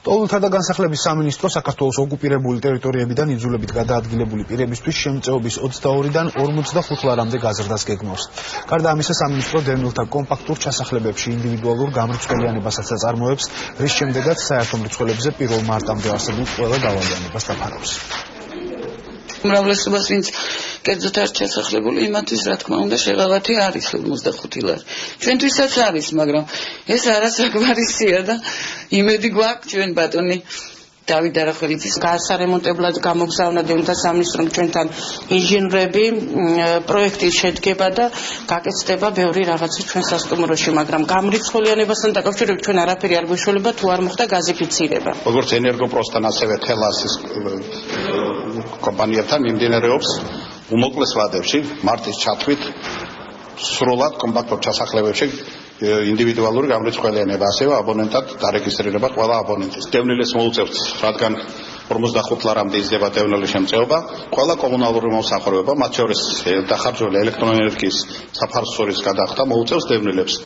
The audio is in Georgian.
ტოლულთა და განსახლების სამინისტრო საქართველოს ოკუპირებული ტერიტორიებიდან იძულებით გადაადგილებული პირებისთვის შემწეობის 22-დან 45 ლარამდე გაზრდას გეგმავს. გარდა ამისა, სამინისტრო დევნილთა კომპაქტურ ჩასახლებებში ინდივიდუალურ გამრიცხველიანებასაც აწარმოებს, რის შემდეგაც საერთო მრიცხველებზე 1 მარტამდე არსებულ ყველა დავალიანებას დაფარავს. უმრავლესობას ვინც კერძოდ არ ჩასახლებული იმათთვის რა თქმა უნდა შეღავათი არის 45 ლარი. ჩვენთვისაც არის, მაგრამ ეს არასაკმარისია და იმედი გვაქვს ჩვენ ბატონი დავით არახველიძის გასარემონტებლად გამოგზავნა დევნილთა სამინისტრომ ჩვენთან ინჟინრები პროექტი შედგება და გაკეთდება ბევრი რაღაცა ჩვენ სასტუმროში, მაგრამ გამრიცხველიანებასთან დაკავშირებით ჩვენ არაფერი არ გვეშველება თუ არ მოხდა გაზიფიცირება. როგორც ენერგოპროსთან ასევე თელასის კომპანიებთან მიმდინარეობს უმოკლეს ვადებში მარტის ჩათვლით სრულად კომპაქტურ ჩასახლებებში ინდივიდუალური გამრიცხველიანება, ასევე აბონენტად დარეგისტრირება ყველა აბონენტის. დევნილებს მოუწევთ, რადგან 45 ლარამდე იზრდება დევნილის შემწეობა, ყველა კომუნალური მომსახურება, მათ შორის დახარჯული ელექტროენერგიის საფარსურის გადახდა მოუწევს დევნილებს.